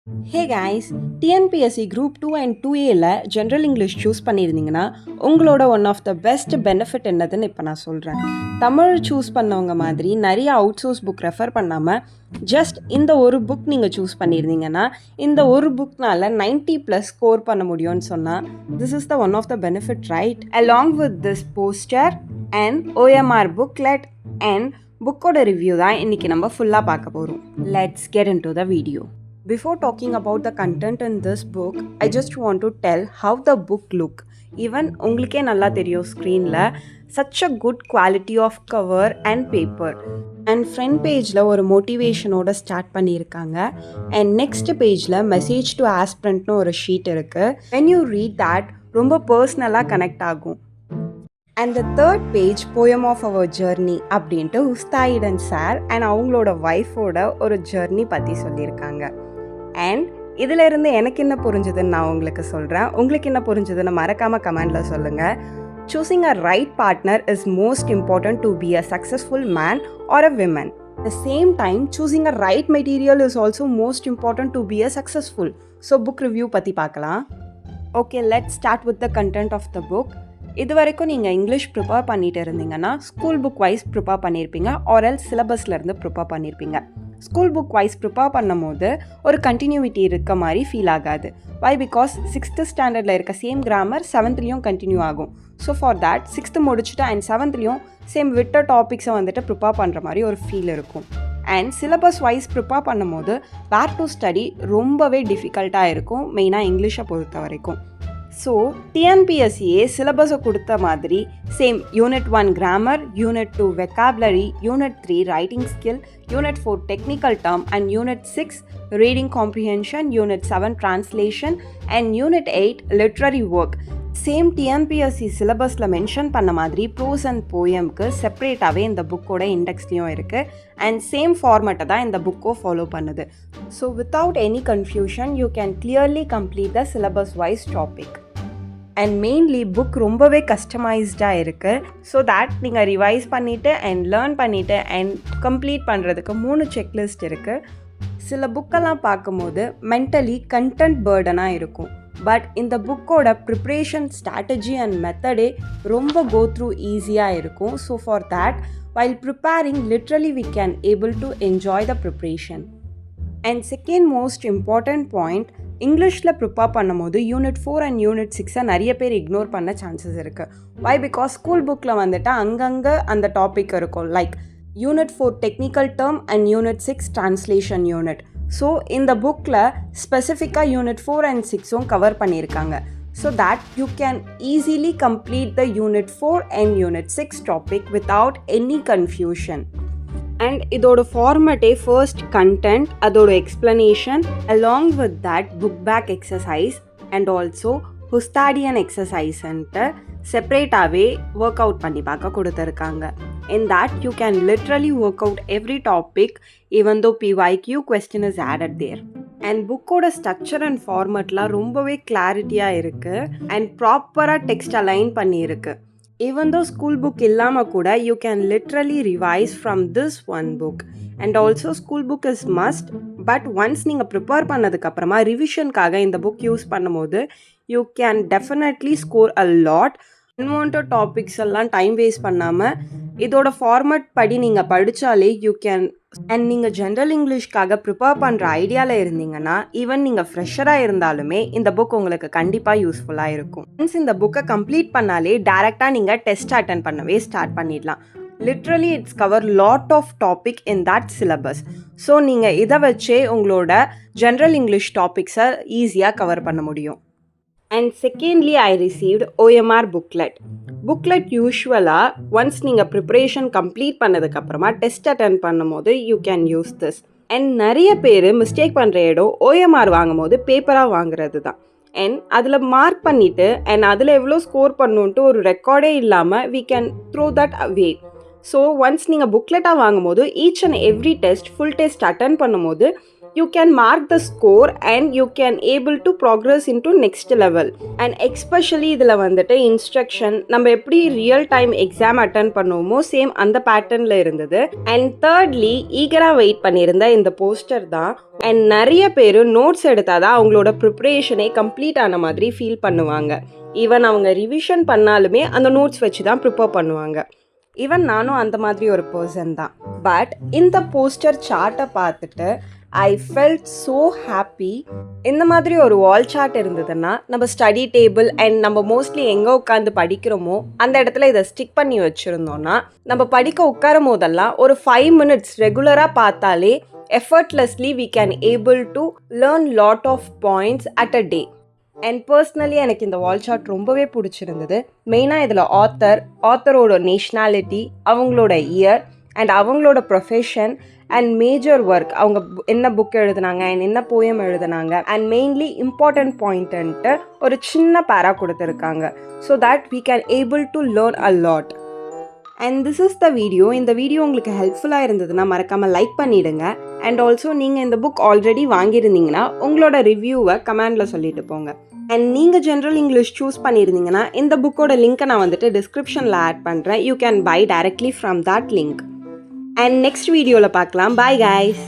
Hey guys, TNPSC group 2 and 2ஏல general English choose பண்ணியிருந்தீங்கன்னா உங்களோட one of the best benefit என்னதுன்னு இப்போ நான் சொல்கிறேன். தமிழ் சூஸ் பண்ணவங்க மாதிரி நிறைய அவுட் சோர்ஸ் புக் ரெஃபர் பண்ணாமல் ஜஸ்ட் இந்த ஒரு புக் நீங்கள் சூஸ் பண்ணியிருந்தீங்கன்னா இந்த ஒரு புக்னால 90+ ஸ்கோர் பண்ண முடியும்னு சொன்னால் this is the one of the benefit right. Along with this poster and OMR booklet and புக்கோட ரிவ்யூ தான் இன்றைக்கி நம்ம ஃபுல்லாக பார்க்க போகிறோம். Let's get into the video. Before talking about the content in this book, I just want to tell how the book look. Even உங்களுக்கே நல்லா தெரியும் ஸ்க்ரீனில் such a good quality of cover and paper. And front பேஜில் ஒரு மோட்டிவேஷனோட start பண்ணியிருக்காங்க. And next பேஜில் message to ஆஸ்பிரண்ட்னு ஒரு sheet இருக்குது. when you read that ரொம்ப பர்சனலாக கனெக்ட் ஆகும். And the third page poem of our journey அப்படின்ட்டு உஸ்தாயிடன் சார் அண்ட் அவங்களோட ஒய்ஃபோட ஒரு ஜர்னி பற்றி சொல்லியிருக்காங்க. அண்ட் இதிலிருந்து எனக்கு என்ன புரிஞ்சுதுன்னு நான் உங்களுக்கு சொல்கிறேன். உங்களுக்கு என்ன புரிஞ்சுதுன்னு மறக்காமல் கமெண்டில் சொல்லுங்கள். Choosing a right partner is most important to be a successful man or a women. At the same time, choosing a right material is also most important to be a successful. So book review பற்றி பார்க்கலாம். Okay, let's start with the content of the book. இது வரைக்கும் நீங்கள் English prepare பண்ணிட்டு இருந்தீங்கன்னா school book wise prepare பண்ணியிருப்பீங்க RL சிலபஸ்லேருந்து prepare பண்ணியிருப்பீங்க. School book wise prepare பண்ணும் போது ஒரு கண்டினியூவிட்டி இருக்க மாதிரி ஃபீல் ஆகாது. வை பிகாஸ் 6th ஸ்டாண்டர்டில் இருக்க சேம் கிராமர் 7th கண்டினியூ ஆகும். ஸோ ஃபார் தேட் 6th முடிச்சுட்டு அண்ட் 7th சேம் விட்ட டாபிக்ஸை வந்துட்டு ப்ரிப்பேர் பண்ணுற மாதிரி ஒரு ஃபீல் இருக்கும். அண்ட் சிலபஸ் வைஸ் ப்ரிப்பேர் பண்ணும் போது வேர் டு ஸ்டடி ரொம்பவே டிஃபிகல்ட்டாக இருக்கும், மெயினாக இங்கிலீஷை பொறுத்த வரைக்கும். ஸோ டிஎன்பிஎஸ்சியே சிலபஸை கொடுத்த மாதிரி same unit 1 grammar, unit 2 vocabulary, unit 3 writing skill, unit 4 technical term and unit 6 reading comprehension, unit 7 translation and unit 8 literary work same TNPSC சிலபஸில் மென்ஷன் பண்ண மாதிரி ப்ரோஸ் அண்ட் போயம்க்கு செப்பரேட்டாகவே இந்த புக்கோட இண்டெக்ஸ்லேயும் இருக்குது. அண்ட் சேம் ஃபார்மேட்டை தான் இந்த புக்கோ ஃபாலோ பண்ணுது. So without any confusion you can clearly complete the syllabus wise topic. And mainly book ரொம்பவே கஸ்டமைஸ்டாக இருக்குது. ஸோ தேட் நீங்கள் ரிவைஸ் பண்ணிவிட்டு அண்ட் லேர்ன் பண்ணிவிட்டு அண்ட் கம்ப்ளீட் பண்ணுறதுக்கு 3 செக்லிஸ்ட் இருக்குது. சில புக்கெல்லாம் பார்க்கும்போது மென்டலி கண்டென்ட் பேர்டனாக இருக்கும். பட் இந்த புக்கோட ப்ரிப்ரேஷன் ஸ்ட்ராட்டஜி அண்ட் மெத்தடே ரொம்ப கோ த்ரூ ஈஸியாக இருக்கும். So for that while preparing literally we can able to enjoy the preparation. And second most important point, இங்கிலீஷில் ப்ரிப்பேர் பண்ணும்போது யூனிட் 4 அண்ட் யூனிட் 6 நிறைய பேர் இக்னோர் பண்ண சான்சஸ் இருக்குது. வை பிகாஸ் ஸ்கூல் புக்கில் வந்துட்டு அங்கங்கே அந்த டாபிக் இருக்கும். Like unit 4 technical term and unit 6 translation unit. So இந்த புக்கில் ஸ்பெசிஃபிக்காக யூனிட் 4 and 6 கவர் பண்ணியிருக்காங்க. So that you can easily complete the unit 4 and unit 6 topic without any confusion. And இதோட ஃபார்மேட்டே ஃபர்ஸ்ட் கண்டென்ட், அதோட explanation, along with that book back exercise and also ஹுஸ்தாடியன் எக்ஸசைஸ்ன்ட்டு செப்பரேட்டாகவே ஒர்க் அவுட் பண்ணி பார்க்க கொடுத்துருக்காங்க. In that you can literally work out every topic even though PYQ question is added there. And புக்கோட ஸ்ட்ரக்சர் அண்ட் ஃபார்மேட்லாம் ரொம்பவே கிளாரிட்டியாக இருக்குது அண்ட் ப்ராப்பராக டெக்ஸ்ட் அலைன் பண்ணியிருக்கு. ஈவன் தோ ஸ்கூல் புக் இல்லாமல் கூட you can literally revise from this one book. And also school book is must. But once நீங்கள் prepare பண்ணதுக்கப்புறமா ரிவிஷனுக்காக இந்த புக் யூஸ் பண்ணும்போது you can definitely score a lot. Unwanted topics எல்லாம் time waste பண்ணாமல் இதோட format படி நீங்கள் படித்தாலே யூ கேன். அண்ட் நீங்கள் ஜென்ரல் இங்கிலீஷ்க்காக ப்ரிப்பேர் பண்ணுற ஐடியாவில் இருந்தீங்கன்னா ஈவன் நீங்கள் ஃப்ரெஷராக இருந்தாலுமே இந்த புக் உங்களுக்கு கண்டிப்பாக யூஸ்ஃபுல்லாக இருக்கும். ஒன்ஸ் இந்த புக்கை கம்ப்ளீட் பண்ணாலே டேரெக்டாக நீங்கள் டெஸ்ட் அட்டென்ட் பண்ணவே ஸ்டார்ட் பண்ணிடலாம். Literally it's cover lot of topic in that syllabus. So நீங்கள் இதை வச்சே உங்களோட ஜென்ரல் இங்கிலீஷ் டாபிக்ஸை ஈஸியாக கவர் பண்ண முடியும். And secondly I received OMR booklet. Booklet யூஸ்வலாக ஒன்ஸ் நீங்கள் ப்ரிப்ரேஷன் கம்ப்ளீட் பண்ணதுக்கப்புறமா டெஸ்ட் அட்டென்ட் பண்ணும்போது you can use this. And நிறைய பேர் மிஸ்டேக் பண்ணுற இடம் OMR வாங்கும் போது பேப்பராக வாங்குறது தான். அண்ட் அதில் மார்க் பண்ணிவிட்டு அண்ட் அதில் எவ்வளோ ஸ்கோர் பண்ணணுன்ட்டு ஒரு ரெக்கார்டே இல்லாமல் we can throw that away. So once நீங்கள் புக்லெட்டாக வாங்கும் போது each and every test full test attend பண்ணும்போது you can mark the score and you can able to progress into next level. And especially இதில் வந்துட்டு instruction நம்ம எப்படி real time exam attend பண்ணுவோமோ same அந்த பேட்டர்னில் இருந்தது. அண்ட் தேர்ட்லி ஈகராக வெயிட் பண்ணியிருந்த இந்த போஸ்டர் தான். அண்ட் நிறைய பேர் நோட்ஸ் எடுத்தால் தான் அவங்களோட ப்ரிப்ரேஷனே கம்ப்ளீட் ஆன மாதிரி ஃபீல் பண்ணுவாங்க. ஈவன் அவங்க ரிவிஷன் பண்ணாலுமே அந்த நோட்ஸ் வச்சு தான் ப்ரிப்பேர் பண்ணுவாங்க. ஈவன் நானும் அந்த மாதிரி ஒரு பர்சன் தான். பட் இந்த போஸ்டர் சார்ட்டை பார்த்துட்டு ஐ ஃபெல்ட் ஸோ ஹாப்பி. இந்த மாதிரி ஒரு வால் சார்ட் இருந்ததுன்னா நம்ம ஸ்டடி டேபிள் அண்ட் நம்ம மோஸ்ட்லி எங்கே உட்காந்து படிக்கிறோமோ அந்த இடத்துல இதை ஸ்டிக் பண்ணி வச்சுருந்தோன்னா நம்ம படிக்க உட்காரும் போதெல்லாம் ஒரு 5 minutes ரெகுலராக பார்த்தாலே effortlessly we can able to learn lot of points at a day. And personally எனக்கு இந்த வால் சார்ட் ரொம்பவே பிடிச்சிருந்தது. மெயினாக இதில் ஆத்தரோட நேஷ்னாலிட்டி, அவங்களோட இயர் அண்ட் அவங்களோட ப்ரொஃபஷன் அண்ட் மேஜர் ஒர்க், அவங்க என்ன புக் எழுதுனாங்க அண்ட் என்ன போயம் எழுதுனாங்க அண்ட் மெயின்லி இம்பார்ட்டன்ட் பாயிண்ட்டுன்ட்டு ஒரு சின்ன பேரா கொடுத்துருக்காங்க. So that we can able to learn a lot. And this is the video. இந்த வீடியோ உங்களுக்கு ஹெல்ப்ஃபுல்லாக இருந்ததுன்னா மறக்காமல் லைக் பண்ணிவிடுங்க. அண்ட் ஆல்சோ நீங்கள் இந்த புக் ஆல்ரெடி வாங்கியிருந்தீங்கன்னா உங்களோட ரிவ்யூவை கமெண்டில் சொல்லிட்டு போங்க. அண்ட் நீங்கள் ஜென்ரல் இங்கிலீஷ் சூஸ் பண்ணியிருந்தீங்கன்னா இந்த புக்கோட லிங்க்கை நான் வந்துட்டு டிஸ்கிரிப்ஷனில் ஆட் பண்ணுறேன். You can buy directly from that link. And next வீடியோவில் பார்க்கலாம். Bye guys.